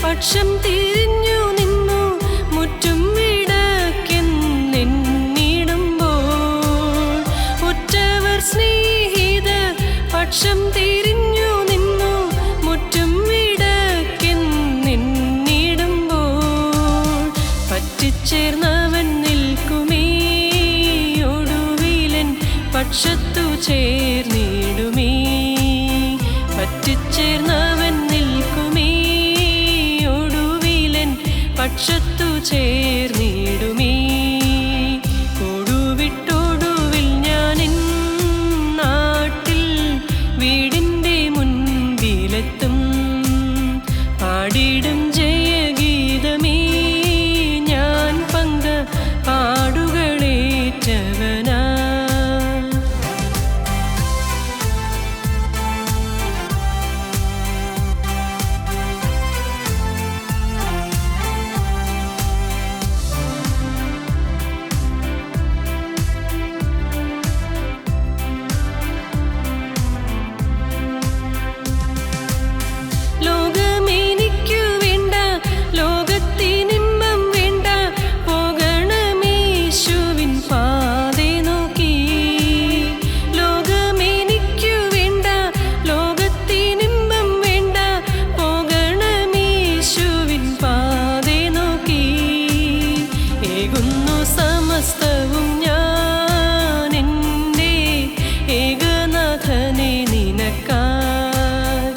പക്ഷം തിരിഞ്ഞു നിന്നു മുറ്റും വിടക്കെന്നിടുമ്പോൾ ഉറ്റവർ സ്നേഹിതർ പക്ഷം തിരിഞ്ഞു നിന്നു മുറ്റും വിടക്കെന്നിടുമ്പോൾ പറ്റിച്ചേർന്നവൻ നിൽക്കുമേ ഒടുവിലൻ പക്ഷത്തു ചേർന്നിടുമേ പറ്റിച്ചേർന്നവൻ നിൽക്കുമേ ഒടുവിലൻ പക്ഷത്തു ചേർന്നിടുമേ കൊടുവിട്ടൊടുവിൽ ഞാനെൻ നാട്ടിൽ വീടിൻ്റെ മുൻപിലെത്തും പാടിടും ജയഗീതമേ ഞാൻ പങ്ക പാടുകളേറ്റവനാ സമസ്തവും ഞാൻ എൻ്റെ ഏകനാഥനെ നിനക്കായി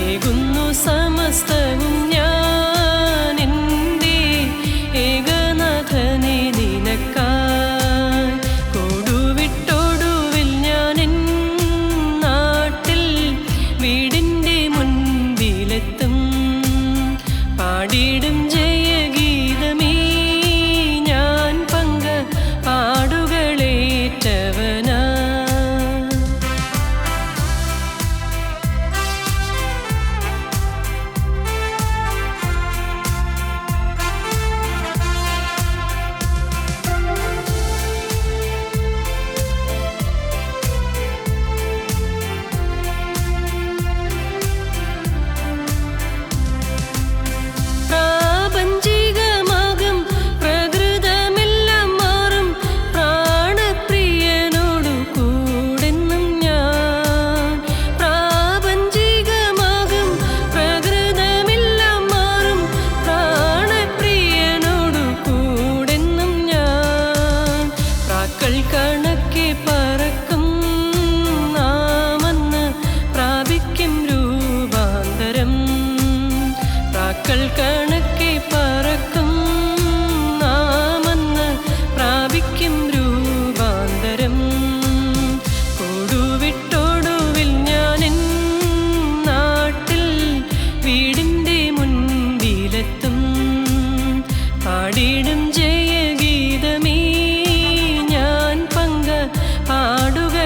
ഏകുന്നു സമസ്തവും ഞാൻ എൻ്റെ ഏകനാഥനെ നിനക്കായി കൊടുവിട്ടൊടുവിൽ ഞാനെൻ നാട്ടിൽ വീടിൻ്റെ മുൻപിലെത്തും പാടിടും ജയഗീതമേ ഞാൻ പങ്ക പാടുകളേറ്റവനാ പ്രാപഞ്ചികമാകും പ്രകൃതമെല്ലാം മാറും പ്രാണപ്രിയനോടു കൂടെന്നും ഞാൻ പ്രാപഞ്ചികമാകും പ്രകൃതമെല്ലാം മാറും പ്രാണപ്രിയനോടു കൂടെന്നും ഞാൻ പ്രാക്കൾ കണക്കെ പറക്കും നാമന്ന് പ്രാപിക്കും രൂപാന്തരം പ്രാക്കൾ കണക്കെ പറക്കും നാമന്ന് പ്രാപിക്കും രൂപാന്തരം കൊടുവിട്ടൊടുവിൽ ഞാനെൻ നാട്ടിൽ വീടിൻ്റെ മുൻപിലെത്തും പാടിടും ജയഗീതമേ ഞാൻ പങ്ക പാടുകളേറ്റവനാ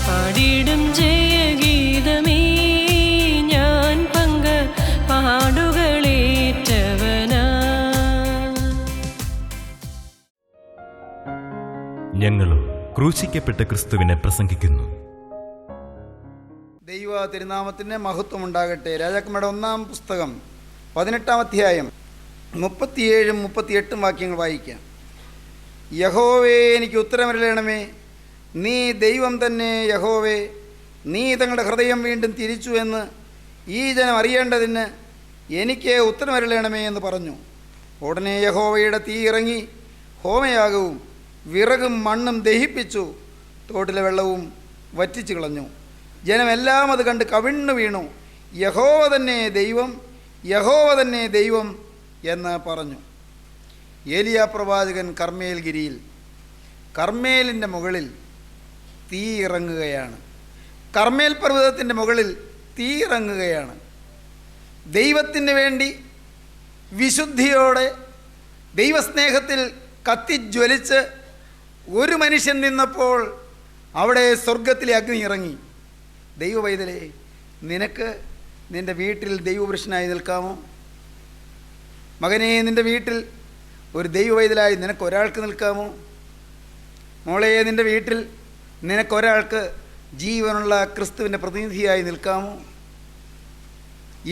പാടിടും ജയഗീതമേ ഞാൻ പങ്ക പാടുകളേറ്റവനാ. ഞങ്ങളും ക്രൂശിക്കപ്പെട്ട ക്രിസ്തുവിനെ പ്രസംഗിക്കുന്നു. ദൈവ തിരുനാമത്തിന് മഹത്വം ഉണ്ടാകട്ടെ. രാജാക്കന്മാരുടെ 1-ാം പുസ്തകം 18-ാം അധ്യായം 37-ഉം 38-ഉം വാക്യങ്ങൾ വായിക്കാം. യഹോവേ, എനിക്ക് ഉത്തരമരുളണമേ, നീ ദൈവം തന്നെ. യഹോവേ, നീ തങ്ങളുടെ ഹൃദയം വീണ്ടും തിരിച്ചു എന്ന് ഈ ജനം അറിയേണ്ടതിന് എനിക്ക് ഉത്തരമരുളണമേ എന്ന് പറഞ്ഞു. ഉടനെ യഹോവയുടെ തീ ഇറങ്ങി ഹോമയാഗവും വിറകും മണ്ണും ദഹിപ്പിച്ചു, തോട്ടിലെ വെള്ളവും വറ്റിച്ചു കളഞ്ഞു. ജനമെല്ലാം അത് കണ്ട് കവിണ്ണു വീണു. യഹോവ തന്നെ ദൈവം, യഹോവ തന്നെ ദൈവം എന്ന് പറഞ്ഞു. ഏലിയാ പ്രവാചകൻ കർമ്മേൽ ഗിരിയിൽ, കർമ്മേലിൻ്റെ മുകളിൽ തീ ഇറങ്ങുകയാണ്. കർമ്മേൽ പർവ്വതത്തിൻ്റെ മുകളിൽ തീ ഇറങ്ങുകയാണ്. ദൈവത്തിന് വേണ്ടി വിശുദ്ധിയോടെ ദൈവസ്നേഹത്തിൽ കത്തിജ്വലിച്ച് ഒരു മനുഷ്യൻ നിന്നപ്പോൾ അവിടെ സ്വർഗത്തിലെ അഗ്നി ഇറങ്ങി. ദൈവവൈതലേ, നിനക്ക് നിൻ്റെ വീട്ടിൽ ദൈവപുരുഷനായി നിൽക്കാമോ? മകനെ, നിൻ്റെ വീട്ടിൽ ഒരു ദൈവവൈതലായി നിനക്കൊരാൾക്ക് നിൽക്കാമോ? മോളെ, നിൻ്റെ വീട്ടിൽ നിനക്കൊരാൾക്ക് ജീവനുള്ള ക്രിസ്തുവിൻ്റെ പ്രതിനിധിയായി നിൽക്കാമോ?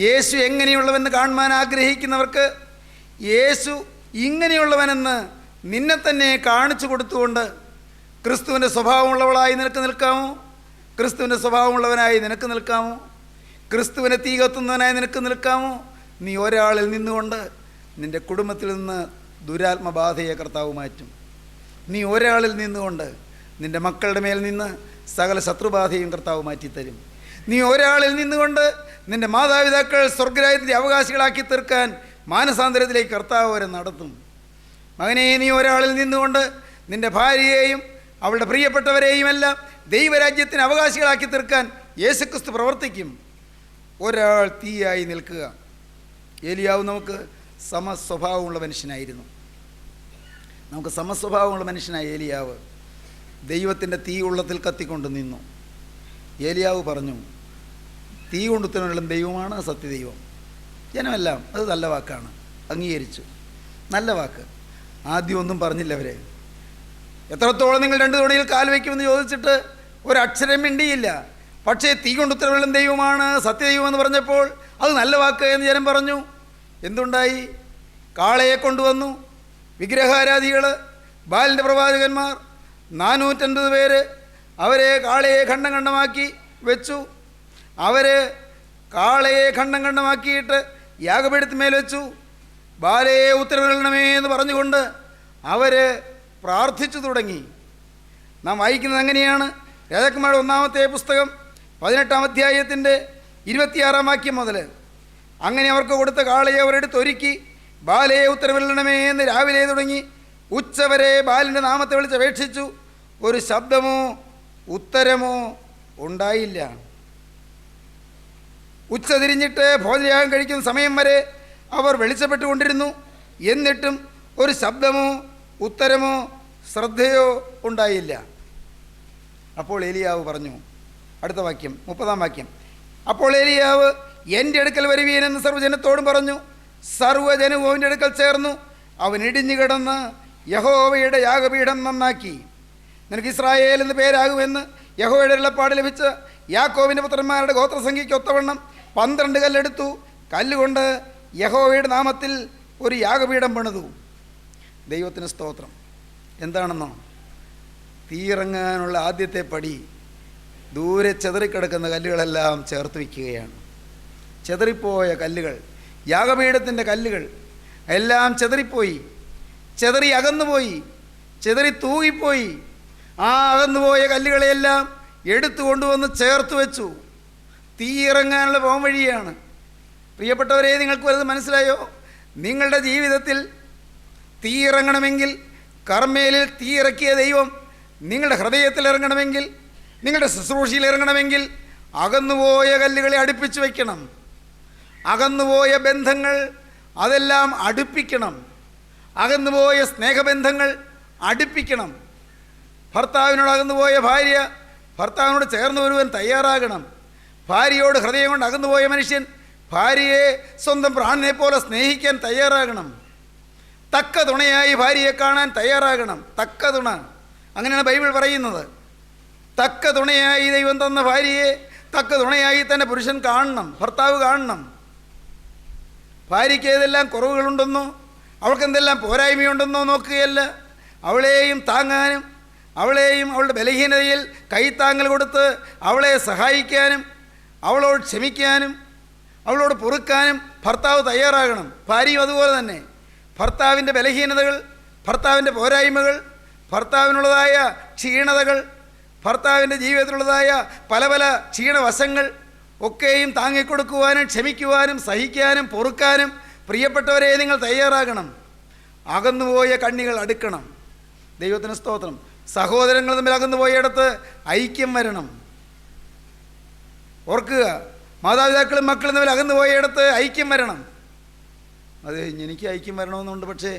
യേശു എങ്ങനെയുള്ളവെന്ന് കാണുവാൻ ആഗ്രഹിക്കുന്നവർക്ക് യേശു ഇങ്ങനെയുള്ളവനെന്ന് നിന്നെ തന്നെ കാണിച്ചു കൊടുത്തുകൊണ്ട് ക്രിസ്തുവിൻ്റെ സ്വഭാവമുള്ളവളായി നിനക്ക് നിൽക്കാമോ? ക്രിസ്തുവിൻ്റെ സ്വഭാവമുള്ളവനായി നിനക്ക് നിൽക്കാമോ? ക്രിസ്തുവിനെ തീ കത്തുന്നവനായി നിനക്ക് നിൽക്കാമോ? നീ ഒരാളിൽ നിന്നുകൊണ്ട് നിൻ്റെ കുടുംബത്തിൽ നിന്ന് ദുരാത്മബാധയെ കർത്താവ് മാറ്റും. നീ ഒരാളിൽ നിന്നുകൊണ്ട് നിൻ്റെ മക്കളുടെ മേൽ നിന്ന് സകല ശത്രുബാധയും കർത്താവ് മാറ്റിത്തരും. നീ ഒരാളിൽ നിന്നുകൊണ്ട് നിൻ്റെ മാതാപിതാക്കൾ സ്വർഗരാജ്യത്തിൻ്റെ അവകാശികളാക്കി തീർക്കാൻ മാനസാന്തരത്തിലേക്ക് കർത്താവ് വരെ നടത്തും. മകനെ, നീ ഒരാളിൽ നിന്നുകൊണ്ട് നിൻ്റെ ഭാര്യയെയും അവളുടെ പ്രിയപ്പെട്ടവരെയും എല്ലാം ദൈവരാജ്യത്തിന് അവകാശികളാക്കി തീർക്കാൻ യേശുക്രിസ്തു പ്രവർത്തിക്കും. ഒരാൾ തീയായി നിൽക്കുക. ഏലിയാവ് നമുക്ക് സമസ്വഭാവമുള്ള മനുഷ്യനായിരുന്നു. നമുക്ക് സമസ്വഭാവമുള്ള മനുഷ്യനായ ഏലിയാവ് ദൈവത്തിൻ്റെ തീ ഉള്ളത്തിൽ കത്തിക്കൊണ്ട് നിന്നു. ഏലിയാവ് പറഞ്ഞു, തീ കൊണ്ടുത്തനുള്ള ദൈവമാണ് സത്യദൈവം. ജനമെല്ലാം അത് നല്ല വാക്കാണ്, അംഗീകരിച്ചു. നല്ല വാക്ക്. ആദ്യം ഒന്നും പറഞ്ഞില്ല അവർ. എത്രത്തോളം നിങ്ങൾ 2 തോണിയിൽ കാൽ വയ്ക്കുമെന്ന് ചോദിച്ചിട്ട് ഒരക്ഷരം മിണ്ടിയില്ല. പക്ഷേ തീ കൊണ്ടുത്തരവുള്ള ദൈവമാണ് സത്യദൈവമെന്ന് പറഞ്ഞപ്പോൾ അത് നല്ല വാക്ക് എന്ന് ജനം പറഞ്ഞു. എന്തുണ്ടായി? കാളയെ കൊണ്ടുവന്നു. വിഗ്രഹാരാധികൾ, ബാലിൻ്റെ പ്രവാചകന്മാർ 450 പേര് അവരെ കാളയെ ഖണ്ഡം ഖണ്ഡമാക്കി വെച്ചു. അവർ കാളയെ ഖണ്ഡം ഖണ്ഡമാക്കിയിട്ട് യാഗപീഠത്തിന്മേൽ വെച്ചു. ബാലയെ ഉത്തരവിടണമേ എന്ന് പറഞ്ഞുകൊണ്ട് അവർ പ്രാർത്ഥിച്ചു തുടങ്ങി. നാം വായിക്കുന്നത് അങ്ങനെയാണ്. രാജാക്കന്മാരുടെ 1-ാമത്തെ പുസ്തകം 18-ാം അധ്യായത്തിൻ്റെ 26-ാം വാക്യം മുതൽ. അങ്ങനെ അവർക്ക് കൊടുത്ത കാളയെ അവരെടുത്ത് ഒരുക്കി ബാലയെ ഉത്തരവിടണമേ എന്ന് രാവിലെ തുടങ്ങി ഉച്ചവരെ ബാലിൻ്റെ നാമത്തെ വിളിച്ചപേക്ഷിച്ചു. ഒരു ശബ്ദമോ ഉത്തരമോ ഉണ്ടായില്ല. ഉച്ച തിരിഞ്ഞിട്ട് ഭോജനയാഗം കഴിക്കുന്ന സമയം വരെ അവർ വെളിച്ചപ്പെട്ടുകൊണ്ടിരുന്നു. എന്നിട്ടും ഒരു ശബ്ദമോ ഉത്തരമോ ശ്രദ്ധയോ ഉണ്ടായില്ല. അപ്പോൾ ഏലിയാവ് പറഞ്ഞു, അടുത്ത വാക്യം 30-ാം വാക്യം. അപ്പോൾ ഏലിയാവ്, എൻ്റെ അടുക്കൽ വരുവീനെന്ന് സർവ്വജനത്തോടും പറഞ്ഞു. സർവ്വജനവും അവൻ്റെ അടുക്കൽ ചേർന്നു. അവൻ ഇടിഞ്ഞു കിടന്ന് യഹോവയുടെ യാഗപീഠം നന്നാക്കി. നിനക്ക് ഇസ്രായേൽ എന്ന് പേരാകുമെന്ന് യഹോവയുടെ അരുളപ്പാട് ലഭിച്ച യാക്കോബിൻ്റെ പുത്രന്മാരുടെ ഗോത്രസംഖ്യയ്ക്ക് ഒത്തവണ്ണം 12 കല്ലെടുത്തു. കല്ലുകൊണ്ട് യഹോവയുടെ നാമത്തിൽ ഒരു യാഗപീഠം പണിതു. ദൈവത്തിന് സ്തോത്രം. എന്താണെന്നോ, തീയിറങ്ങാനുള്ള ആദ്യത്തെ പടി ദൂരെ ചെതറിക്കിടക്കുന്ന കല്ലുകളെല്ലാം ചേർത്ത് വയ്ക്കുകയാണ്. ചെതറിപ്പോയ കല്ലുകൾ, യാഗപീഠത്തിൻ്റെ കല്ലുകൾ എല്ലാം ചെതറിപ്പോയി, ചെതറി അകന്നുപോയി, ചെതറി തൂങ്ങിപ്പോയി. ആ അകന്നുപോയ കല്ലുകളെയെല്ലാം എടുത്തു കൊണ്ടുവന്ന് ചേർത്ത് വെച്ചു. തീയിറങ്ങാനുള്ള പോംവഴിയാണ്. പ്രിയപ്പെട്ടവരെ, നിങ്ങൾക്ക് വലുത് മനസ്സിലായോ? നിങ്ങളുടെ ജീവിതത്തിൽ തീയിറങ്ങണമെങ്കിൽ, കർമ്മേലിൽ തീയിറക്കിയ ദൈവം നിങ്ങളുടെ ഹൃദയത്തിൽ ഇറങ്ങണമെങ്കിൽ, നിങ്ങളുടെ ശുശ്രൂഷയിൽ ഇറങ്ങണമെങ്കിൽ അകന്നുപോയ കല്ലുകളെ അടുപ്പിച്ച് വയ്ക്കണം. അകന്നുപോയ ബന്ധങ്ങൾ അതെല്ലാം അടുപ്പിക്കണം. അകന്നുപോയ സ്നേഹബന്ധങ്ങൾ അടുപ്പിക്കണം. ഭർത്താവിനോട് അകന്നുപോയ ഭാര്യ ഭർത്താവിനോട് ചേർന്ന് വരുവാൻ തയ്യാറാകണം. ഭാര്യയോട് ഹൃദയം കൊണ്ട് അകന്നുപോയ മനുഷ്യൻ ഭാര്യയെ സ്വന്തം പ്രാണനെ പോലെ സ്നേഹിക്കാൻ തയ്യാറാകണം. തക്ക തുണയായി ഭാര്യയെ കാണാൻ തയ്യാറാകണം. തക്ക തുണ, അങ്ങനെയാണ് ബൈബിൾ പറയുന്നത്. തക്ക തുണയായി ദൈവം തന്ന ഭാര്യയെ തക്ക തുണയായി തന്നെ പുരുഷൻ കാണണം, ഭർത്താവ് കാണണം. ഭാര്യയ്ക്ക് ഏതെല്ലാം കുറവുകളുണ്ടെന്നോ അവൾക്ക് എന്തെല്ലാം പോരായ്മയുണ്ടെന്നോ നോക്കുകയല്ല, അവളെയും താങ്ങാനും അവളെയും അവളുടെ ബലഹീനതയിൽ കൈത്താങ്ങൽ കൊടുത്ത് അവളെ സഹായിക്കാനും അവളോട് ക്ഷമിക്കാനും അവളോട് പൊറുക്കാനും ഭർത്താവ് തയ്യാറാകണം. ഭാര്യയും അതുപോലെ തന്നെ. ഭർത്താവിൻ്റെ ബലഹീനതകൾ, ഭർത്താവിൻ്റെ പോരായ്മകൾ, ഭർത്താവിനുള്ളതായ ക്ഷീണതകൾ, ഭർത്താവിൻ്റെ ജീവിതത്തിലുള്ളതായ പല പല ക്ഷീണവശങ്ങൾ ഒക്കെയും താങ്ങിക്കൊടുക്കുവാനും ക്ഷമിക്കുവാനും സഹിക്കാനും പൊറുക്കാനും പ്രിയപ്പെട്ടവരെ നിങ്ങൾ തയ്യാറാകണം. അകന്നുപോയ കണ്ണികൾ അടുക്കണം. ദൈവത്തിന് സ്തോത്രം. സഹോദരങ്ങൾ തമ്മിൽ അകന്നുപോയിടത്ത് ഐക്യം വരണം. ഓർക്കുക, മാതാപിതാക്കളും മക്കളും തമ്മിൽ അകന്നുപോയിടത്ത് ഐക്യം വരണം. അത് എനിക്ക് ഐക്യം വരണമെന്നുണ്ട്, പക്ഷേ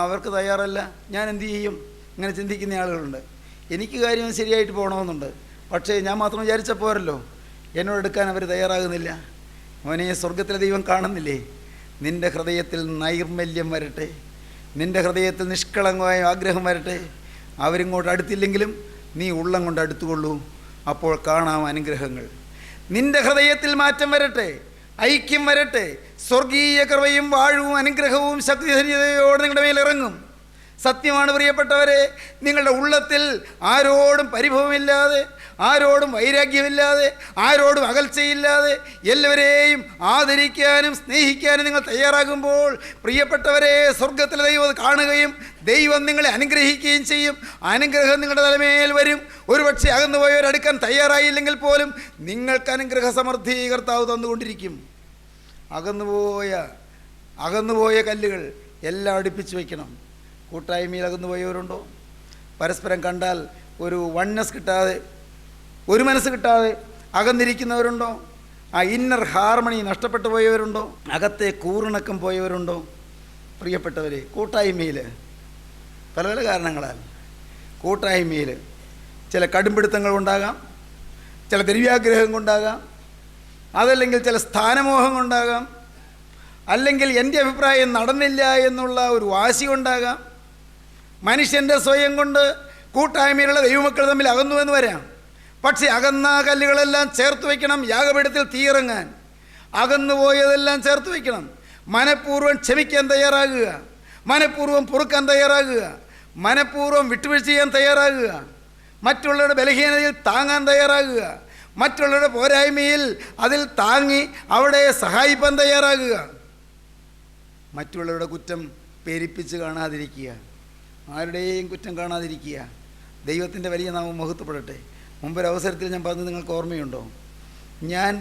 അവർക്ക് തയ്യാറല്ല, ഞാൻ എന്തു ചെയ്യും? ഇങ്ങനെ ചിന്തിക്കുന്ന ആളുകളുണ്ട്. എനിക്ക് കാര്യം ശരിയായിട്ട് പോകണമെന്നുണ്ട്, പക്ഷേ ഞാൻ മാത്രം വിചാരിച്ച പോരല്ലോ, എന്നോടെടുക്കാൻ അവർ തയ്യാറാകുന്നില്ല. അവനെ സ്വർഗത്തിലെ ദൈവം കാണുന്നില്ലേ? നിൻ്റെ ഹൃദയത്തിൽ നൈർമല്യം വരട്ടെ, നിൻ്റെ ഹൃദയത്തിൽ നിഷ്കളങ്കമായ ആഗ്രഹം വരട്ടെ. അവരിങ്ങോട്ട് അടുത്തില്ലെങ്കിലും നീ ഉള്ളം കൊണ്ട് അടുത്തുകൊള്ളൂ, അപ്പോൾ കാണാം അനുഗ്രഹങ്ങൾ. നിൻ്റെ ഹൃദയത്തിൽ മാറ്റം വരട്ടെ. ഐക്യം വരട്ടെ. സ്വർഗീയ കൃപയും വാഴവും അനുഗ്രഹവും ശക്തിധന്യതയോടെ നിങ്ങളുടെ മേൽ ഇറങ്ങും. സത്യമാണ് പ്രിയപ്പെട്ടവരെ, നിങ്ങളുടെ ഉള്ളത്തിൽ ആരോടും പരിഭവമില്ലാതെ, ആരോടും വൈരാഗ്യമില്ലാതെ, ആരോടും അകൽച്ചയില്ലാതെ എല്ലാവരെയും ആദരിക്കാനും സ്നേഹിക്കാനും നിങ്ങൾ തയ്യാറാകുമ്പോൾ പ്രിയപ്പെട്ടവരെ, സ്വർഗത്തിലെ ദൈവം കാണുകയും ദൈവം നിങ്ങളെ അനുഗ്രഹിക്കുകയും ചെയ്യും. അനുഗ്രഹം നിങ്ങളുടെ തലമേൽ വരും. ഒരുപക്ഷെ അകന്നുപോയവരടുക്കാൻ തയ്യാറായില്ലെങ്കിൽ പോലും നിങ്ങൾക്ക് അനുഗ്രഹ സമൃദ്ധി കർത്താവ് തന്നുകൊണ്ടിരിക്കും. അകന്നുപോയ കല്ലുകൾ എല്ലാം അടുപ്പിച്ച് വയ്ക്കണം. കൂട്ടായ്മയിൽ അകന്നുപോയവരുണ്ടോ? പരസ്പരം കണ്ടാൽ ഒരു വണ്ണസ് കിട്ടാതെ, ഒരു മനസ്സ് കിട്ടാതെ അകന്നിരിക്കുന്നവരുണ്ടോ? ആ ഇന്നർ ഹാർമണി നഷ്ടപ്പെട്ടു പോയവരുണ്ടോ? അകത്തെ കൂറിണക്കം പോയവരുണ്ടോ? പ്രിയപ്പെട്ടവരെ, കൂട്ടായ്മയിൽ പല പല കാരണങ്ങളാൽ കൂട്ടായ്മയിൽ ചില കടുംപിടുത്തങ്ങൾ ഉണ്ടാകാം, ചില ദ്രവ്യാഗ്രഹം കൊണ്ടാകാം, അതല്ലെങ്കിൽ ചില സ്ഥാനമോഹം കൊണ്ടാകാം, അല്ലെങ്കിൽ എൻ്റെ അഭിപ്രായം നടന്നില്ല എന്നുള്ള ഒരു വാശി കൊണ്ടാകാം. മനുഷ്യൻ്റെ സ്വയം കൊണ്ട് കൂട്ടായ്മയിലുള്ള ദൈവമക്കൾ തമ്മിൽ അകന്നുവെന്ന് വരാം. പക്ഷേ അകന്ന കല്ലുകളെല്ലാം ചേർത്ത് വയ്ക്കണം. യാഗപീഠത്തിൽ തീയിറങ്ങാൻ അകന്നുപോയതെല്ലാം ചേർത്ത് വയ്ക്കണം. മനഃപൂർവ്വം ക്ഷമിക്കാൻ തയ്യാറാകുക, മനഃപൂർവ്വം പൊറുക്കാൻ തയ്യാറാകുക, മനഃപൂർവ്വം വിട്ടുവീഴ്ച ചെയ്യാൻ തയ്യാറാകുക, മറ്റുള്ളവരുടെ ബലഹീനതയിൽ താങ്ങാൻ തയ്യാറാകുക, മറ്റുള്ളവരുടെ പോരായ്മയിൽ അതിൽ താങ്ങി അവിടെ സഹായിപ്പാൻ തയ്യാറാകുക. മറ്റുള്ളവരുടെ കുറ്റം പെരിപ്പിച്ച് കാണാതിരിക്കുക, ആരുടെയും കുറ്റം കാണാതിരിക്കുക. ദൈവത്തിൻ്റെ വലിയ നാമം മഹത്വപ്പെടട്ടെ. മുമ്പൊരവസരത്തിൽ ഞാൻ പറഞ്ഞത് നിങ്ങൾക്ക് ഓർമ്മയുണ്ടോ? ഞാൻ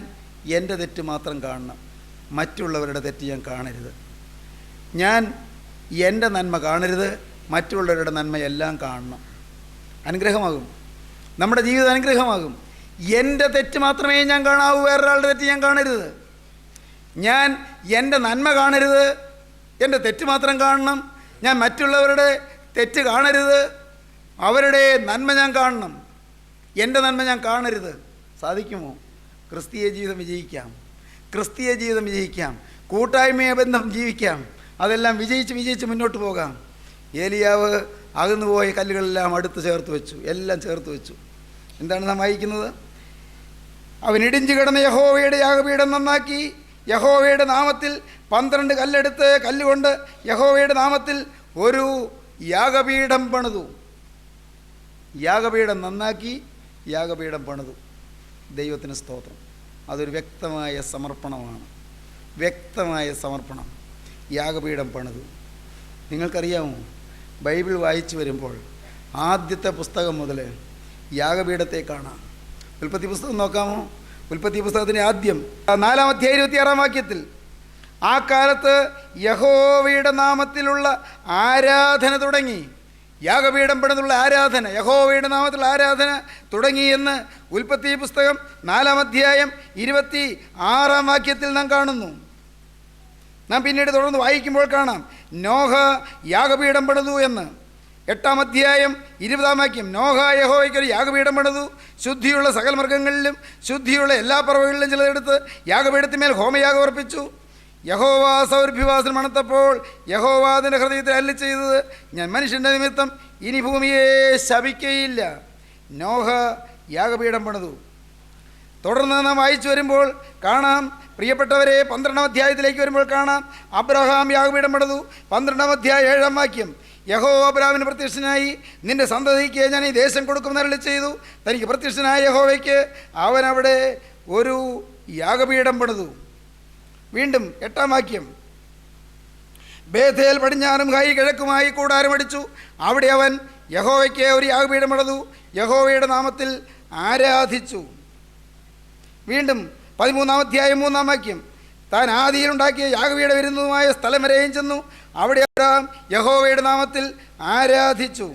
എൻ്റെ തെറ്റ് മാത്രം കാണണം, മറ്റുള്ളവരുടെ തെറ്റ് ഞാൻ കാണരുത്. ഞാൻ എൻ്റെ നന്മ കാണരുത്, മറ്റുള്ളവരുടെ നന്മയെല്ലാം കാണണം. അനുഗ്രഹമാകും, നമ്മുടെ ജീവിതം അനുഗ്രഹമാകും. എൻ്റെ തെറ്റ് മാത്രമേ ഞാൻ കാണാവൂ, വേറൊരാളുടെ തെറ്റ് ഞാൻ കാണരുത്. ഞാൻ എൻ്റെ നന്മ കാണരുത്, എൻ്റെ തെറ്റ് മാത്രം കാണണം. ഞാൻ മറ്റുള്ളവരുടെ തെറ്റ് കാണരുത്, അവരുടെ നന്മ ഞാൻ കാണണം. എൻ്റെ നന്മ ഞാൻ കാണരുത്. സാധിക്കുമോ? ക്രിസ്തീയ ജീവിതം വിജയിക്കാം, ക്രിസ്തീയ ജീവിതം വിജയിക്കാം, കൂട്ടായ്മയ ബന്ധം ജീവിക്കാം. അതെല്ലാം വിജയിച്ച് മുന്നോട്ട് പോകാം. ഏലിയാവ് അകന്നുപോയ കല്ലുകളെല്ലാം അടുത്ത് ചേർത്ത് വെച്ചു, എല്ലാം ചേർത്ത് വെച്ചു. എന്താണ് നാം വായിക്കുന്നത്? അവൻ ഇടിഞ്ചു കിടന്ന യഹോവയുടെ യാഗപീഠം നന്നാക്കി യഹോവയുടെ നാമത്തിൽ 12 കല്ലെടുത്ത് കല്ലുകൊണ്ട് യഹോവയുടെ നാമത്തിൽ ഒരു യാഗപീഠം പണിതു. യാഗപീഠം നന്നാക്കി യാഗപീഠം പണിതു. ദൈവത്തിന് സ്തോത്രം. അതൊരു വ്യക്തമായ സമർപ്പണമാണ്, വ്യക്തമായ സമർപ്പണം. യാഗപീഠം പണിതു. നിങ്ങൾക്കറിയാമോ, ബൈബിൾ വായിച്ചു വരുമ്പോൾ ആദ്യത്തെ പുസ്തകം മുതൽ യാഗപീഠത്തെ കാണാം. ഉൽപ്പത്തി പുസ്തകം നോക്കാമോ? ഉൽപ്പത്തി പുസ്തകത്തിൻ്റെ ആദ്യം 4-ാം അധ്യായം 26-ാം വാക്യത്തിൽ ആ കാലത്ത് യഹോവയുടെ നാമത്തിലുള്ള ആരാധന തുടങ്ങി. യാഗപീഠം പണിതുള്ള ആരാധന, യഹോവയുടെ നാമത്തിലുള്ള ആരാധന തുടങ്ങി എന്ന് ഉൽപ്പത്തി പുസ്തകം 4-ാം അധ്യായം 26-ാം വാക്യത്തിൽ നാം കാണുന്നു. നാം പിന്നീട് തുടർന്ന് വായിക്കുമ്പോൾ കാണാം നോഹ യാഗപീഠം പണിതു എന്ന്. 8-ാം അധ്യായം 20-ാം വാക്യം, നോഹ യഹോവയ്ക്കൊരു യാഗപീഠം പണിതു, ശുദ്ധിയുള്ള സകല മൃഗങ്ങളിലും ശുദ്ധിയുള്ള എല്ലാ പറവകളിലും ചിലതെടുത്ത് യാഗപീഠത്തിന്മേൽ ഹോമയാഗം അർപ്പിച്ചു. യഹോവ സൗരഭ്യവാസനം മണത്തപ്പോൾ യഹോവ അതിൻ്റെ ഹൃദയത്തിൽ അരുളി ചെയ്തത്, ഞാൻ മനുഷ്യൻ്റെ നിമിത്തം ഇനി ഭൂമിയെ ശപിക്കയില്ല. നോഹ യാഗപീഠം പണിതു. തുടർന്ന് നാം വായിച്ചു വരുമ്പോൾ കാണാം, പ്രിയപ്പെട്ടവരെ, 12-ാം അധ്യായത്തിലേക്ക് വരുമ്പോൾ കാണാം അബ്രഹാം യാഗപീഠം പണിതു. 12-ാം അധ്യായം 7-ാം വാക്യം, യഹോവ അബ്രഹാമിന് പ്രത്യക്ഷനായി നിന്റെ സന്തതിക്ക് ഞാൻ ഈ ദേശം കൊടുക്കുമെന്ന് അരുളി ചെയ്തു. തനിക്ക് പ്രത്യക്ഷനായ യഹോവയ്ക്ക് അവൻ അവിടെ ഒരു യാഗപീഠം പണിതു. വീണ്ടും 8-ാം വാക്യം, ബേഥേൽ പടിഞ്ഞാറും ഹായി കിഴക്കുമായി കൂടാരമടിച്ചു. അവിടെ അവൻ യഹോവയ്ക്ക് ഒരു യാഗപീഠം പണിതു, യഹോവയുടെ നാമത്തിൽ ആരാധിച്ചു. വീണ്ടും 13-ാം അധ്യായം 3-ാം വാക്യം, താൻ ആദിയിലുണ്ടാക്കിയ യാഗപീഠം വരുന്നതുമായ സ്ഥലം വരെയും ചെന്നു. അവിടെ അബ്രഹാം യഹോവയുടെ നാമത്തിൽ ആരാധിച്ചു.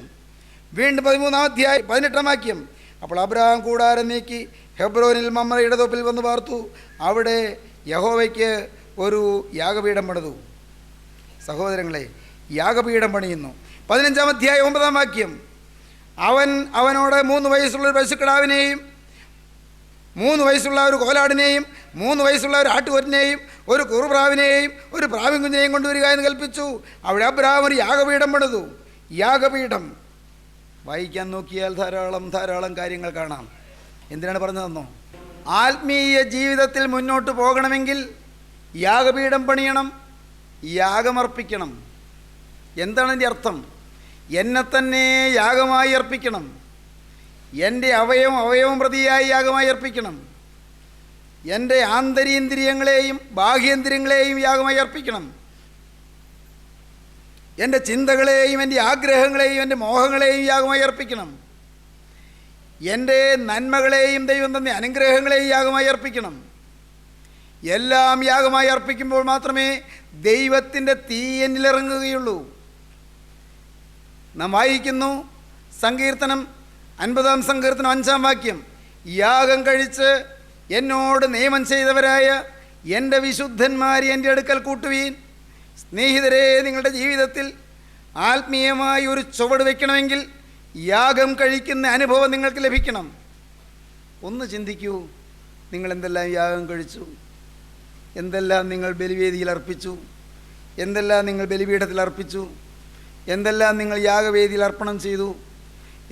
വീണ്ടും 13-ാം അധ്യായം 18-ാം വാക്യം, അപ്പോൾ അബ്രഹാം കൂടാരം നീക്കി ഹെബ്രോനിൽ മമ്രയുടെ തോപ്പിൽ വന്ന് പാർത്തു. അവിടെ യഹോവയ്ക്ക് ഒരു യാഗപീഠം പണിതു. സഹോദരങ്ങളെ, യാഗപീഠം പണിയുന്നു. 15-ാം അധ്യായം 9-ാം വാക്യം, അവനോട് 3 വയസ്സുള്ള ഒരു പശുക്കിടാവിനെയും 3 വയസ്സുള്ള ഒരു കോലാടിനെയും 3 വയസ്സുള്ള ഒരു ആട്ടുകൊറ്റനെയും ഒരു കുറുപ്രാവിനെയും ഒരു പ്രാവിൻ കുഞ്ഞിനെയും കൊണ്ടുവരിക എന്ന് കൽപ്പിച്ചു. അവിടെ അബ്രഹാം ഒരു യാഗപീഠം പണിതു. യാഗപീഠം വായിക്കാൻ നോക്കിയാൽ ധാരാളം കാര്യങ്ങൾ കാണാം. എന്തിനാണ് പറഞ്ഞതെന്നോ? ആത്മീയ ജീവിതത്തിൽ മുന്നോട്ട് പോകണമെങ്കിൽ യാഗപീഠം പണിയണം, യാഗമർപ്പിക്കണം. എന്താണ് അതിൻ്റെ അർത്ഥം? എന്നെ തന്നെ യാഗമായി അർപ്പിക്കണം. എൻ്റെ അവയവം പ്രതിയായി യാഗമായി അർപ്പിക്കണം. എൻ്റെ ആന്തരീന്ദ്രിയങ്ങളെയും ബാഹ്യേന്ദ്രിയങ്ങളെയും യാഗമായി അർപ്പിക്കണം. എൻ്റെ ചിന്തകളെയും എൻ്റെ ആഗ്രഹങ്ങളെയും എൻ്റെ മോഹങ്ങളെയും യാഗമായി അർപ്പിക്കണം. എൻ്റെ നന്മകളെയും ദൈവം തന്ന അനുഗ്രഹങ്ങളെയും യാഗമായി അർപ്പിക്കണം. എല്ലാം യാഗമായി അർപ്പിക്കുമ്പോൾ മാത്രമേ ദൈവത്തിൻ്റെ തീ എന്നിലിറങ്ങുകയുള്ളൂ. നാം വായിക്കുന്നു സങ്കീർത്തനം 50-ാം സങ്കീർത്തനം 5-ാം വാക്യം, യാഗം കഴിച്ച് എന്നോട് നിയമം ചെയ്തവരായ എൻ്റെ വിശുദ്ധന്മാരെ എൻ്റെ അടുക്കൽ കൂട്ടുവീൻ. സ്നേഹിതരെ, നിങ്ങളുടെ ജീവിതത്തിൽ ആത്മീയമായി ഒരു ചുവട് വയ്ക്കണമെങ്കിൽ യാഗം കഴിക്കുന്ന അനുഭവം നിങ്ങൾക്ക് ലഭിക്കണം. ഒന്ന് ചിന്തിക്കൂ, നിങ്ങൾ എന്തെല്ലാം യാഗം കഴിച്ചു, എന്തെല്ലാം നിങ്ങൾ ബലിവേദിയിൽ അർപ്പിച്ചു, എന്തെല്ലാം നിങ്ങൾ ബലിപീഠത്തിൽ അർപ്പിച്ചു, എന്തെല്ലാം നിങ്ങൾ യാഗവേദിയിൽ അർപ്പണം ചെയ്തു,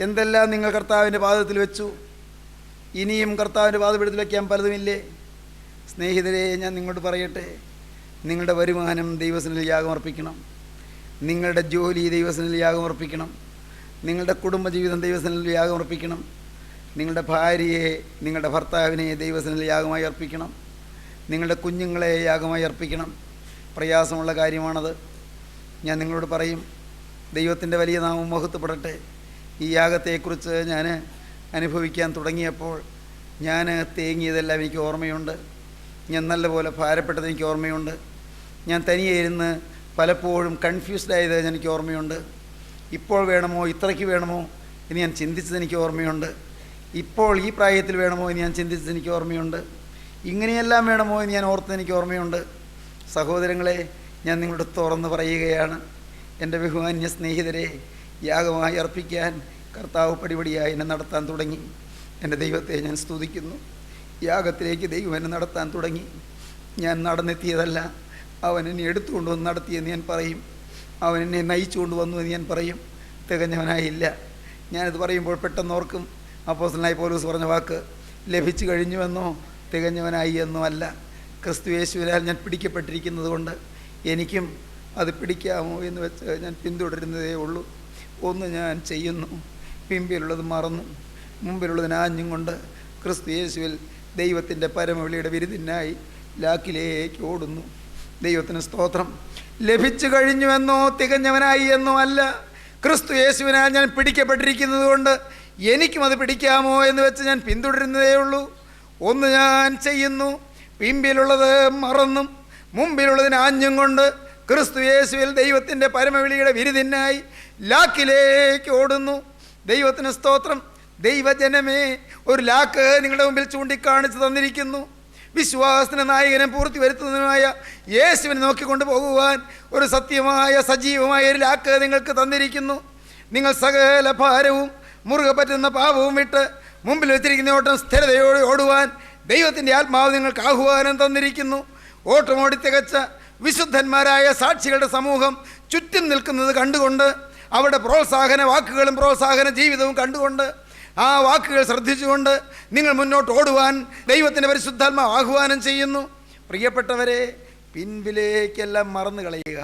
എന്തെല്ലാം നിങ്ങൾ കർത്താവിൻ്റെ പാദത്തിൽ വെച്ചു. ഇനിയും കർത്താവിൻ്റെ പാദപീഠത്തിൽ വയ്ക്കാൻ പലതുമില്ലേ? സ്നേഹിതരെ, ഞാൻ നിങ്ങളോട് പറയട്ടെ, നിങ്ങളുടെ വരുമാനം ദൈവസന്നിധിയിൽ യാഗമർപ്പിക്കണം. നിങ്ങളുടെ ജോലി ദൈവസന്നിധിയിൽ യാഗമർപ്പിക്കണം. നിങ്ങളുടെ കുടുംബജീവിതം ദൈവസന്നിധിയിൽ യാഗമർപ്പിക്കണം. നിങ്ങളുടെ ഭാര്യയെ, നിങ്ങളുടെ ഭർത്താവിനെ ദൈവസന്നിധിയിൽ യാഗമായി അർപ്പിക്കണം. നിങ്ങളുടെ കുഞ്ഞുങ്ങളെ യാഗമായി അർപ്പിക്കണം. പ്രയാസമുള്ള കാര്യമാണത്. ഞാൻ നിങ്ങളോട് പറയും, ദൈവത്തിൻ്റെ വലിയ നാമം മഹത്വപ്പെടട്ടെ. ഈ യാഗത്തെക്കുറിച്ച് ഞാൻ അനുഭവിക്കാൻ തുടങ്ങിയപ്പോൾ ഞാൻ തേങ്ങിയതെല്ലാം എനിക്ക് ഓർമ്മയുണ്ട്. ഞാൻ നല്ലപോലെ ഭാരപ്പെട്ടത് എനിക്ക് ഓർമ്മയുണ്ട്. ഞാൻ തനിയെ ഇരുന്ന് പലപ്പോഴും കൺഫ്യൂസ്ഡ് ആയത് എനിക്ക് ഓർമ്മയുണ്ട്. ഇപ്പോൾ വേണമോ, ഇത്രയ്ക്ക് വേണമോ എന്ന് ഞാൻ ചിന്തിച്ചത് എനിക്ക് ഓർമ്മയുണ്ട്. ഇപ്പോൾ ഈ പ്രായത്തിൽ വേണമോ എന്ന് ഞാൻ ചിന്തിച്ചത് എനിക്ക് ഓർമ്മയുണ്ട്. ഇങ്ങനെയെല്ലാം വേണമോ എന്ന് ഞാൻ ഓർത്തത് എനിക്ക് ഓർമ്മയുണ്ട്. സഹോദരങ്ങളെ, ഞാൻ നിങ്ങളോട് തുറന്ന് പറയുകയാണ്, എൻ്റെ ബഹുമാന്യ സ്നേഹിതരെ, യാഗമായി അർപ്പിക്കാൻ കർത്താവ് പടിപടിയായി എന്നെ നടത്താൻ തുടങ്ങി. എൻ്റെ ദൈവത്തെ ഞാൻ സ്തുതിക്കുന്നു. യാഗത്തിലേക്ക് ദൈവം എന്നെ നടത്താൻ തുടങ്ങി. ഞാൻ നടന്നെത്തിയതല്ല, അവൻ എന്നെ എടുത്തുകൊണ്ടുവന്ന് നടത്തിയെന്ന് ഞാൻ പറയും. അവൻ എന്നെ നയിച്ചു കൊണ്ടുവന്നു എന്ന് ഞാൻ പറയും. തികഞ്ഞവനായില്ല. ഞാനിത് പറയുമ്പോൾ പെട്ടെന്ന് ഓർക്കും, അപ്പോസ്തലനായ പൗലോസ് പറഞ്ഞ വാക്ക്, ലഭിച്ചു കഴിഞ്ഞുവെന്നോ തികഞ്ഞവനായി എന്നോ അല്ല. ക്രിസ്തു യേശുവിനാൽ ഞാൻ പിടിക്കപ്പെട്ടിരിക്കുന്നത് കൊണ്ട് എനിക്കും അത് പിടിക്കാമോ എന്ന് വെച്ച് ഞാൻ പിന്തുടരുന്നതേ ഉള്ളൂ. ഒന്ന് ഞാൻ ചെയ്യുന്നു, പിമ്പിലുള്ളത് മറന്നു, മുമ്പിലുള്ളതിന് ആഞ്ഞും കൊണ്ട് ക്രിസ്തു യേശുവിൽ ദൈവത്തിൻ്റെ പരമവിളിയുടെ വിരുദിനായി ലാക്കിലേക്ക് ഓടുന്നു. ദൈവത്തിന് സ്തോത്രം. ലഭിച്ചു കഴിഞ്ഞുവെന്നോ തികഞ്ഞവനായി എന്നോ അല്ല, ക്രിസ്തു യേശുവിനാൽ ഞാൻ പിടിക്കപ്പെട്ടിരിക്കുന്നത് കൊണ്ട് എനിക്കും അത് പിടിക്കാമോ എന്ന് വെച്ച് ഞാൻ പിന്തുടരുന്നതേ ഉള്ളൂ. ഒന്ന് ഞാൻ ചെയ്യുന്നു, പിമ്പിലുള്ളത് മറന്നും മുമ്പിലുള്ളതിന് ആഞ്ഞും കൊണ്ട് ക്രിസ്തു യേശുവിൽ ദൈവത്തിൻ്റെ പരമവിളിയുടെ വിരുദിനായി ലാക്കിലേക്ക് ഓടുന്നു. ദൈവത്തിന് സ്തോത്രം. ദൈവജനമേ, ഒരു ലാക്ക് നിങ്ങളുടെ മുമ്പിൽ ചൂണ്ടിക്കാണിച്ച് തന്നിരിക്കുന്നു. വിശ്വാസത്തിന് നായകനും പൂർത്തി വരുത്തുന്നതിനുമായ യേശുവിനെ നോക്കിക്കൊണ്ട് പോകുവാൻ ഒരു സത്യമായ സജീവമായ ഒരു ലാക്ക് നിങ്ങൾക്ക് തന്നിരിക്കുന്നു. നിങ്ങൾ സകല ഭാരവും മുറുകെ പറ്റുന്ന പാപവും വിട്ട് മുമ്പിൽ വെച്ചിരിക്കുന്ന ഓട്ടം സ്ഥിരതയോടെ ഓടുവാൻ ദൈവത്തിൻ്റെ ആത്മാവ് നിങ്ങൾക്ക് ആഹ്വാനം തന്നിരിക്കുന്നു. ഓട്ടമോടി തികച്ച വിശുദ്ധന്മാരായ സാക്ഷികളുടെ സമൂഹം ചുറ്റും നിൽക്കുന്നത് കണ്ടുകൊണ്ട്, അവരുടെ പ്രോത്സാഹന വാക്കുകളും പ്രോത്സാഹന ജീവിതവും കണ്ടുകൊണ്ട്, ആ വാക്കുകൾ ശ്രദ്ധിച്ചുകൊണ്ട് നിങ്ങൾ മുന്നോട്ട് ഓടുവാൻ ദൈവത്തിൻ്റെ പരിശുദ്ധാത്മാവ് ആഹ്വാനം ചെയ്യുന്നു. പ്രിയപ്പെട്ടവരെ, പിൻപിലേക്കെല്ലാം മറന്നു കളയുക,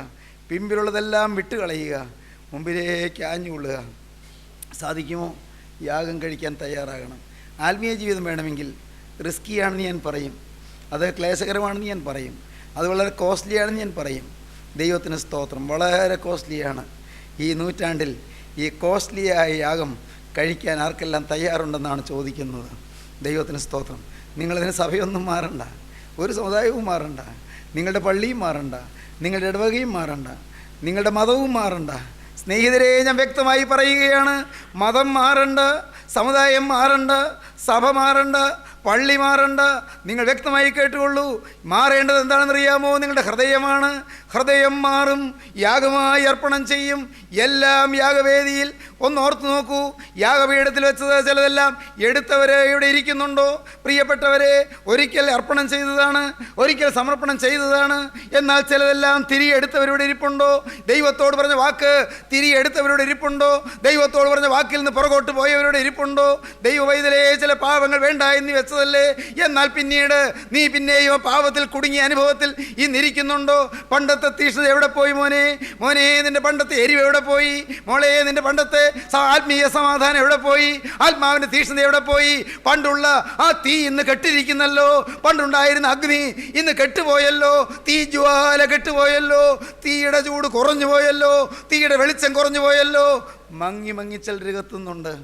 പിൻപിലുള്ളതെല്ലാം വിട്ട് കളയുക, മുമ്പിലേക്ക് ആഞ്ഞുകൊള്ളുക. സാധിക്കുമോ? യാഗം കഴിക്കാൻ തയ്യാറാകണം. ആത്മീയ ജീവിതം വേണമെങ്കിൽ റിസ്ക്കിയാണെന്ന് ഞാൻ പറയും, അത് ക്ലേശകരമാണെന്ന് ഞാൻ പറയും, അത് വളരെ കോസ്റ്റ്ലിയാണെന്ന് ഞാൻ പറയും. ദൈവത്തിന് സ്തോത്രം. വളരെ കോസ്റ്റ്ലിയാണ്. ഈ നൂറ്റാണ്ടിൽ ഈ കോസ്റ്റ്ലിയായ യാഗം കഴിക്കാൻ ആർക്കെല്ലാം തയ്യാറുണ്ടെന്നാണ് ചോദിക്കുന്നത്. ദൈവത്തിന് സ്തോത്രം. നിങ്ങളതിന് സഭയൊന്നും മാറണ്ട, ഒരു സമുദായവും മാറണ്ട, നിങ്ങളുടെ പള്ളിയും മാറണ്ട, നിങ്ങളുടെ ഇടവകയും മാറണ്ട, നിങ്ങളുടെ മതവും മാറണ്ട. സ്നേഹിതരെ, ഞാൻ വ്യക്തമായി പറയുകയാണ്, മതം മാറണ്ട, സമുദായം മാറണ്ട, സഭ മാറണ്ട, പള്ളി മാറണ്ട. നിങ്ങൾ വ്യക്തമായി കേട്ടുകൊള്ളൂ. മാറേണ്ടത് എന്താണെന്നറിയാമോ? നിങ്ങളുടെ ഹൃദയമാണ്. ഹൃദയം മാറും, യാഗമായി അർപ്പണം ചെയ്യും. എല്ലാം യാഗവേദിയിൽ. ഒന്നോർത്ത് നോക്കൂ, യാഗപീഠത്തിൽ വെച്ചത് ചിലതെല്ലാം എടുത്തവരെ ഇവിടെ ഇരിക്കുന്നുണ്ടോ? പ്രിയപ്പെട്ടവരെ, ഒരിക്കൽ അർപ്പണം ചെയ്തതാണ്, ഒരിക്കൽ സമർപ്പണം ചെയ്തതാണ്. എന്നാൽ ചിലതെല്ലാം തിരികെ എടുത്തവരുടെ ഇരിപ്പുണ്ടോ? ദൈവത്തോട് പറഞ്ഞ വാക്ക് തിരികെ എടുത്തവരുടെ ഇരിപ്പുണ്ടോ? ദൈവത്തോട് പറഞ്ഞ വാക്കിൽ നിന്ന് പുറകോട്ട് പോയവരുടെ ഇരിപ്പുണ്ടോ? ദൈവവൈതലേ, ചില പാവങ്ങൾ വേണ്ട എന്ന് വെച്ചതല്ലേ, എന്നാൽ പിന്നീട് നീ പിന്നെയും പാവത്തിൽ കുടുങ്ങിയ അനുഭവത്തിൽ ഇന്നിരിക്കുന്നുണ്ടോ? പണ്ടത്തെ തീഷ്ണത എവിടെ പോയി മോനെ? മോനെ, നിന്റെ പണ്ടത്തെ എരിവ് എവിടെ പോയി? മോളെ, നിന്റെ പണ്ടത്തെ ആത്മീയ സമാധാനം എവിടെ പോയി? ആത്മാവിന്റെ തീഷ്ണത എവിടെ പോയി? പണ്ടുള്ള ആ തീ ഇന്ന് കെട്ടിരിക്കുന്നല്ലോ. പണ്ടുണ്ടായിരുന്ന അഗ്നി ഇന്ന് കെട്ടുപോയല്ലോ. തീ ജ്വാല കെട്ടുപോയല്ലോ. തീയുടെ ചൂട് കുറഞ്ഞു പോയല്ലോ. തീയുടെ വെളിച്ചം കുറഞ്ഞു പോയല്ലോ. മങ്ങി മങ്ങി ചിലർ കത്തുന്നുണ്ട്.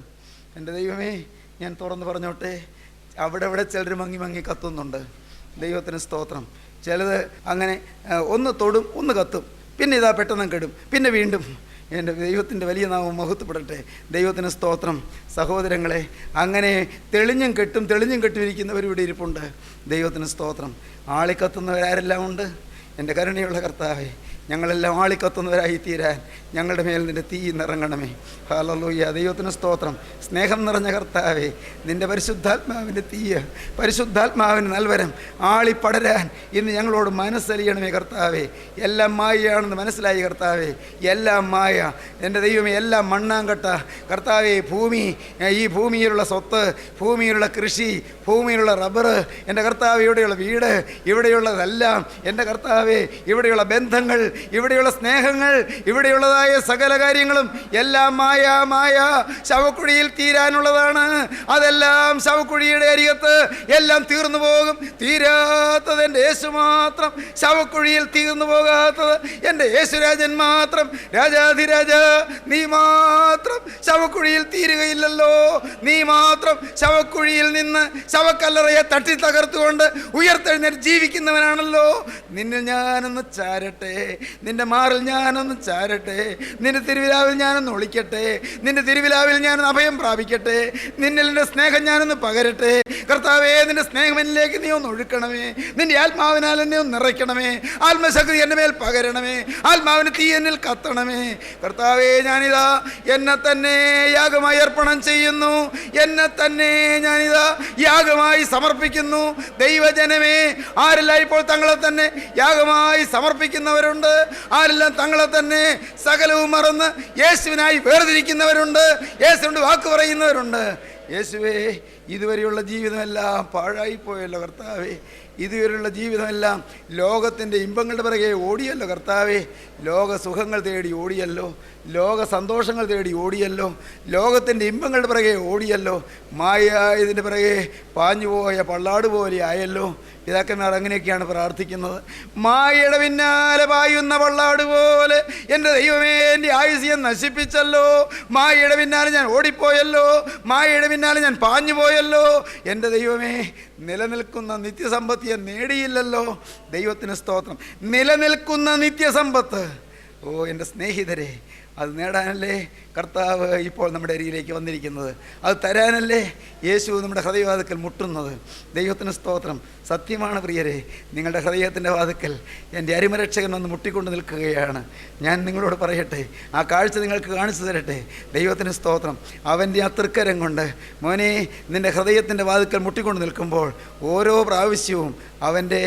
എൻ്റെ ദൈവമേ, ഞാൻ തുറന്ന് പറഞ്ഞോട്ടെ, അവിടെ ചിലർ മങ്ങി മങ്ങി കത്തുന്നുണ്ട്. ദൈവത്തിന് സ്തോത്രം. ചിലത് അങ്ങനെ ഒന്ന് തൊടും, ഒന്ന് കത്തും, പിന്നെ ഇതാ പെട്ടെന്ന് കെടും, പിന്നെ വീണ്ടും. എൻ്റെ ദൈവത്തിൻ്റെ വലിയ നാമം മഹത്വപ്പെടട്ടെ. ദൈവത്തിന് സ്തോത്രം. സഹോദരങ്ങളെ, അങ്ങനെ തെളിഞ്ഞും കെട്ടും ഇരിക്കുന്നവരിവിടെ ഇരിപ്പുണ്ട്. ദൈവത്തിന് സ്തോത്രം. ആളിക്കത്തുന്നവരാരെല്ലാം ഉണ്ട്. എൻ്റെ കരുണയുള്ള കർത്താവേ, ഞങ്ങളെല്ലാം ആളിക്കത്തുന്നവരായി തീരാൻ ഞങ്ങളുടെ മേൽ നിൻ്റെ തീ നിറങ്ങണമേ. ഹല്ലേലൂയ. ദൈവത്തിന് സ്തോത്രം. സ്നേഹം നിറഞ്ഞ കർത്താവേ, നിൻ്റെ പരിശുദ്ധാത്മാവിൻ്റെ തീയ്, പരിശുദ്ധാത്മാവിന് നൽവരം ആളിപ്പടരാൻ ഇന്ന് ഞങ്ങളോട് മനസ്സലിയണമേ കർത്താവേ. എല്ലാം മായയാണെന്ന് മനസ്സിലായി കർത്താവേ. എല്ലാം മായ. എൻ്റെ ദൈവമേ, എല്ലാം മണ്ണാങ്കട്ട കർത്താവേ. ഈ ഭൂമിയിലുള്ള സ്വത്ത്, ഭൂമിയിലുള്ള കൃഷി, ഭൂമിയിലുള്ള റബ്ബർ, എൻ്റെ കർത്താവ്, ഇവിടെയുള്ള വീട്, ഇവിടെയുള്ളതെല്ലാം എൻ്റെ കർത്താവേ, ഇവിടെയുള്ള ബന്ധങ്ങൾ, ഇവിടെയുള്ള സ്നേഹങ്ങൾ, ഇവിടെയുള്ളതായ സകല കാര്യങ്ങളും എല്ലാം മായ ശവക്കുഴിയിൽ തീരാനുള്ളതാണ്. അതെല്ലാം ശവക്കുഴിയുടെ അരികത്ത് എല്ലാം തീർന്നു പോകും. തീരാത്തത് എൻ്റെ യേശു മാത്രം. ശവക്കുഴിയിൽ തീർന്നു പോകാത്തത് എൻ്റെ യേശുരാജൻ മാത്രം. രാജാധിരാജ, നീ മാത്രം ശവക്കുഴിയിൽ തീരുകയില്ലല്ലോ. നീ മാത്രം ശവക്കുഴിയിൽ നിന്ന് ശവക്കല്ലറയെ തട്ടി തകർത്തുകൊണ്ട് ഉയർത്തെഴുന്നേറ്റ് ജീവിക്കുന്നവനാണല്ലോ. നിന്നിൽ ഞാനൊന്ന് ചാരട്ടെ, നിന്റെ മാറിൽ ഞാനൊന്ന് ചാരട്ടെ, നിന്റെ തിരുവിലാവിൽ ഞാനൊന്ന് ഒളിക്കട്ടെ, നിന്റെ തിരുവിലാവിൽ ഞാനൊന്ന് അഭയം പ്രാപിക്കട്ടെ, നിന്നിൽ എൻ്റെ സ്നേഹം ഞാനൊന്ന് പകരട്ടെ. കർത്താവേ, നിന്റെ സ്നേഹം എന്നിലേക്ക് നീ ഒന്ന് ഒഴുക്കണമേ. നിന്റെ ആത്മാവിനാൽ എന്നെ ഒന്ന് നിറയ്ക്കണമേ. ആത്മശക്തി എൻ്റെ മേൽ പകരണമേ. ആത്മാവിന് തീ എന്നിൽ കത്തണമേ. കർത്താവേ, ഞാനിതാ എന്നെ തന്നെ യാഗമായി അർപ്പണം ചെയ്യുന്നു. എന്നെ തന്നെ ഞാനിതാ യാഗമായി സമർപ്പിക്കുന്നു. ദൈവജനമേ, ആരെല്ലാം ഇപ്പോൾ തങ്ങളെ തന്നെ യാഗമായി സമർപ്പിക്കുന്നവരുണ്ട്, ആരെല്ലാം തങ്ങളെ തന്നെ സകലവും മറന്ന് യേശുവിനായി വേർതിരിക്കുന്നവരുണ്ട്, യേശുവിൻ്റെ വാക്ക് പറയുന്നവരുണ്ട്. യേശുവേ, ഇതുവരെയുള്ള ജീവിതമെല്ലാം പാഴായിപ്പോയല്ലോ കർത്താവേ. ഇതുവരെയുള്ള ജീവിതമെല്ലാം ലോകത്തിൻ്റെ ഇമ്പങ്ങളുടെ പിറകെ ഓടിയല്ലോ കർത്താവേ. ലോക സുഖങ്ങൾ തേടി ഓടിയല്ലോ, ലോക സന്തോഷങ്ങൾ തേടി ഓടിയല്ലോ, ലോകത്തിൻ്റെ ഇമ്പങ്ങളുടെ പിറകെ ഓടിയല്ലോ. മായയായതിൻ്റെ പിറകെ പാഞ്ഞുപോയ പള്ളാട് പോലെ ആയല്ലോ. പിതാക്കന്മാർ അങ്ങനെയൊക്കെയാണ് പ്രാർത്ഥിക്കുന്നത്. മായയുടെ പിന്നാലെ പായുന്ന പള്ളാട് പോലെ എൻ്റെ ദൈവമേ, എൻ്റെ ആയുസ്യം നശിപ്പിച്ചല്ലോ. മായയുടെ പിന്നാലെ ഞാൻ ഓടിപ്പോയല്ലോ, മായയുടെ പിന്നാലെ ഞാൻ പാഞ്ഞുപോയല്ലോ. എൻ്റെ ദൈവമേ, നിലനിൽക്കുന്ന നിത്യസമ്പത്തിയെ നേടിയില്ലല്ലോ. ദൈവത്തിന് സ്തോത്രം. നിലനിൽക്കുന്ന നിത്യസമ്പത്ത്, ഓ എൻ്റെ സ്നേഹിതരെ, അത് നേടാനല്ലേ കർത്താവ് ഇപ്പോൾ നമ്മുടെ അരികിലേക്ക് വന്നിരിക്കുന്നത്. അത് തരാനല്ലേ യേശു നമ്മുടെ ഹൃദയവാതിക്കൽ മുട്ടുന്നത്. ദൈവത്തിന് സ്തോത്രം. സത്യമാണ് പ്രിയരെ, നിങ്ങളുടെ ഹൃദയത്തിൻ്റെ വാതിക്കൽ എൻ്റെ അരിമരക്ഷകൻ വന്ന് മുട്ടിക്കൊണ്ട് നിൽക്കുകയാണ്. ഞാൻ നിങ്ങളോട് പറയട്ടെ, ആ കാഴ്ച നിങ്ങൾക്ക് കാണിച്ചു തരട്ടെ. ദൈവത്തിന് സ്തോത്രം. അവൻ്റെ ആ തൃക്കരം കൊണ്ട് മോനെ, നിൻ്റെ ഹൃദയത്തിൻ്റെ വാതിക്കൽ മുട്ടിക്കൊണ്ട് നിൽക്കുമ്പോൾ ഓരോ പ്രാവശ്യവും അവൻ്റെ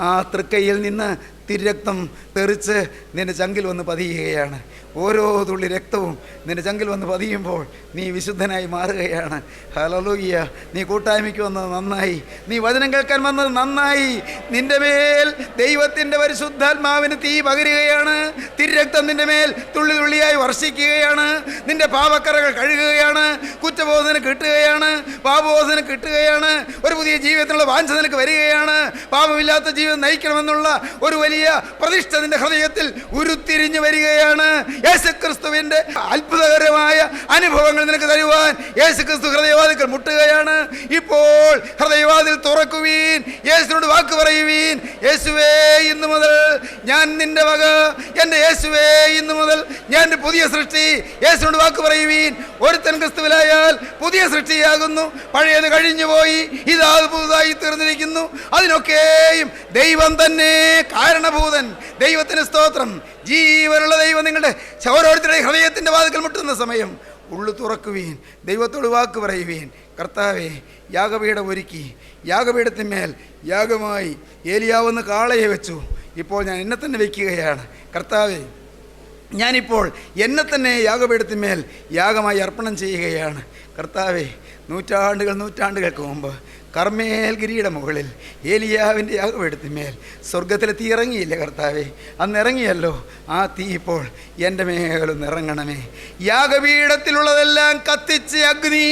ആ തൃക്കൈയിൽ നിന്ന് തിരക്തം തെറിച്ച് നിൻ്റെ ചങ്കിൽ വന്ന് പതിയുകയാണ്. ഓരോ തുള്ളി രക്തവും നിൻ്റെ ചങ്കിൽ വന്ന് പതിയുമ്പോൾ നീ വിശുദ്ധനായി മാറുകയാണ്. ഹല്ലേലൂയ. നീ കൂട്ടായ്മയ്ക്ക് വന്നത് നന്നായി, നീ വചനം കേൾക്കാൻ വന്നത് നന്നായി. നിൻ്റെ മേൽ ദൈവത്തിൻ്റെ പരിശുദ്ധാത്മാവിന് തീ പകരുകയാണ്. തിരക്തം നിൻ്റെ മേൽ തുള്ളി തുള്ളിയായി വർഷിക്കുകയാണ്. നിൻ്റെ പാപക്കറകൾ കഴുകുകയാണ്. കുറ്റബോധന കിട്ടുകയാണ്, പാപബോധന കിട്ടുകയാണ്. ഒരു പുതിയ ജീവിതത്തിനുള്ള വാഞ്ച നിനക്ക് വരികയാണ്. പാപമില്ലാത്ത ജീവിതം നയിക്കണമെന്നുള്ള ഒരു വലിയ പ്രതിഷ്ഠ നിന്റെ ഹൃദയത്തിൽ ഉരുത്തിരിഞ്ഞു വരികയാണ്. യേശുക്രിസ്തുവിന്റെ അത്ഭുതകരമായ അനുഭവങ്ങൾ നിനക്ക് തരുവാൻ യേശുക്രിസ്തു ഹൃദയവാതിൽ മുട്ടുകയാണ്. ഇപ്പോൾ ഹൃദയവാതിൽ തുറക്കുവീൻ, യേശുവിനോട് വാക്ക് പറയുവീൻ. യേശുവേ, ഇന്നു മുതൽ ഞാൻ നിന്റെ വക. എൻ്റെ യേശുവേ, ഇന്നു മുതൽ ഞാൻ പുതിയ സൃഷ്ടി. യേശുവിനോട് വാക്ക് പറയുവീൻ. ഒരുത്തൻ ക്രിസ്തുവിലായാൽ പുതിയ സൃഷ്ടിയാകുന്നു. പഴയത് കഴിഞ്ഞുപോയി, ഇതാ പുതുതായി തീർന്നിരിക്കുന്നു. അതിനൊക്കെയും ദൈവം തന്നെ കാരണം കാരണഭൂതൻ ദൈവത്തിന് സ്തോത്രം. ജീവനുള്ള ദൈവം നിങ്ങളുടെ ഓരോരുത്തരുടെ ഹൃദയത്തിൻ്റെ വാതിൽക്കൽ മുട്ടുന്ന സമയം ഉള്ളു തുറക്കുവീൻ, ദൈവത്തോട് വാക്ക് പറയുവീൻ. കർത്താവേ, യാഗപീഠം ഒരുക്കി, യാഗപീഠത്തിന്മേൽ യാഗമായി ഏലിയാവെന്ന് കാളയെ വെച്ചു. ഇപ്പോൾ ഞാൻ എന്നെ തന്നെ വയ്ക്കുകയാണ്. കർത്താവേ, ഞാനിപ്പോൾ എന്നെ തന്നെ യാഗപീഠത്തിന്മേൽ യാഗമായി അർപ്പണം ചെയ്യുകയാണ്. കർത്താവേ, നൂറ്റാണ്ടുകൾക്ക് മുമ്പ് കർമ്മേൽ ഗിരിയുടെ മുകളിൽ ഏലിയാവിൻ്റെ യാഗപീഠത്തിന്മേൽ സ്വർഗത്തിലെ തീ ഇറങ്ങിയില്ലേ കർത്താവേ? അന്ന് ഇറങ്ങിയല്ലോ. ആ തീ ഇപ്പോൾ എൻ്റെ മേലൊന്ന് ഇറങ്ങണമേ. യാഗപീഠത്തിലുള്ളതെല്ലാം കത്തിച്ച് അഗ്നി,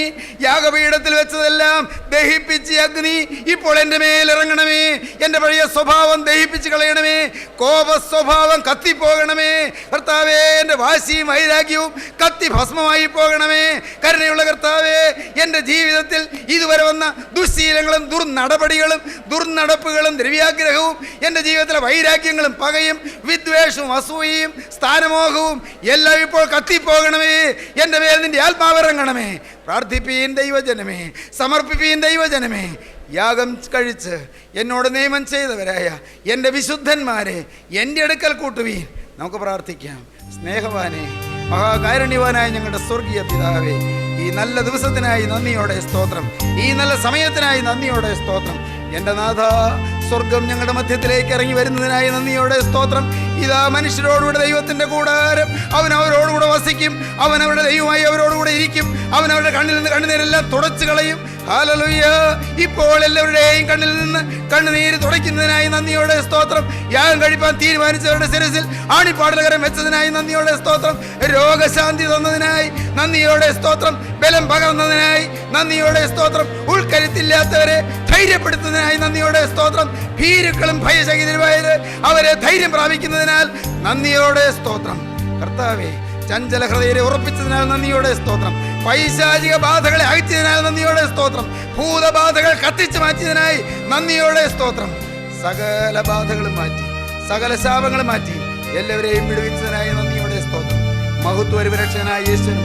യാഗപീഠത്തിൽ വെച്ചതെല്ലാം ദഹിപ്പിച്ച് അഗ്നി ഇപ്പോൾ എൻ്റെ മേൽ ഇറങ്ങണമേ. എൻ്റെ പഴയ സ്വഭാവം ദഹിപ്പിച്ച് കളയണമേ. കോപ സ്വഭാവം കത്തിപ്പോകണമേ കർത്താവേ. എൻ്റെ വാശിയും വൈരാഗ്യവും കത്തി ഭസ്മമായി പോകണമേ. കരുണയുള്ള കർത്താവേ, എൻ്റെ ജീവിതത്തിൽ ഇതുവരെ വന്ന ദുശ്ശീലങ്ങളും ദുർനടപടികളും ദുർനടപ്പുകളും ദ്രവ്യാഗ്രഹവും എൻ്റെ ജീവിതത്തിലെ വൈരാഗ്യങ്ങളും പകയും വിദ്വേഷവും അസൂയയും സ്ഥാനമോഹവും എല്ലാം ഇപ്പോൾ കത്തിപ്പോകണമേ. എൻ്റെ മേൽ നിൻ്റെ ആത്മാവിറങ്ങണമേ. പ്രാർത്ഥിപ്പീൻ ദൈവജനമേ, സമർപ്പിപ്പീൻ ദൈവജനമേ. യാഗം കഴിച്ച് എന്നോട് നിയമം ചെയ്തവരായ എൻ്റെ വിശുദ്ധന്മാരെ എൻ്റെ അടുക്കൽ കൂട്ടുവീൻ. നമുക്ക് പ്രാർത്ഥിക്കാം. സ്നേഹവാനെ, മഹാകാരുണ്യവാനായ ഞങ്ങളുടെ സ്വർഗീയ പിതാവേ, ഈ നല്ല ദിവസത്തിനായി നന്ദിയോടെ സ്തോത്രം. ഈ നല്ല സമയത്തിനായി നന്ദിയോടെ സ്തോത്രം. എൻ്റെ നാഥ, സ്വർഗം ഞങ്ങളുടെ മധ്യത്തിലേക്ക് ഇറങ്ങി വരുന്നതിനായി നന്ദിയോടെ സ്തോത്രം. ഇതാ മനുഷ്യരോടുകൂടെ ദൈവത്തിൻ്റെ കൂടാരം, അവൻ അവരോടുകൂടെ വസിക്കും. അവൻ അവരുടെ ദൈവമായി അവരോടുകൂടെ ഇരിക്കും. അവൻ അവരുടെ കണ്ണിൽ നിന്ന് കണ്ണുനീരെല്ലാം തുടച്ചു കളയും. ഹല്ലേലൂയ. ഇപ്പോൾ എല്ലാവരുടെയും കണ്ണിൽ നിന്ന് കണ്ണുനീര് തുടയ്ക്കുന്നതിനായി നന്ദിയോടെ സ്തോത്രം. യാഗം കഴിപ്പാൻ തീരുമാനിച്ചവരുടെ ശിരസിൽ ആണിപ്പാടലകരം വെച്ചതിനായി നന്ദിയോടെ സ്തോത്രം. രോഗശാന്തി തന്നതിനായി നന്ദിയോടെ സ്തോത്രം. ബലം പകർന്നതിനായി നന്ദിയോടെ സ്തോത്രം. ഉൾക്കരുത്തില്ലാത്തവരെ ധൈര്യപ്പെടുത്തുന്നതിനായി നന്ദിയോടെ സ്തോത്രം. ഭീരുക്കളും ഭയചകിതരുമായത് അവരെ ധൈര്യം പ്രാപിക്കുന്നതിനാൽ നന്ദിയോടെ സ്തോത്രം. കർത്താവേ, ചഞ്ചല ഹൃദയരെ ഉറപ്പിച്ചതിനാൽ നന്ദിയോടെ സ്തോത്രം. പൈശാചിക ബാധകളെ അയച്ചതിനാൽ നന്ദിയോടെ സ്തോത്രം. ഭൂതബാധകൾ കത്തിച്ചു മാറ്റിയതിനായി നന്ദിയോടെ സ്തോത്രം. സകല ബാധകളും മാറ്റി, സകല ശാപങ്ങളും മാറ്റി എല്ലാവരെയും വിടുവിച്ചതിനായി നന്ദിയോടെ സ്തോത്രം. മഹത്വരക്ഷനായ യേശുവിന്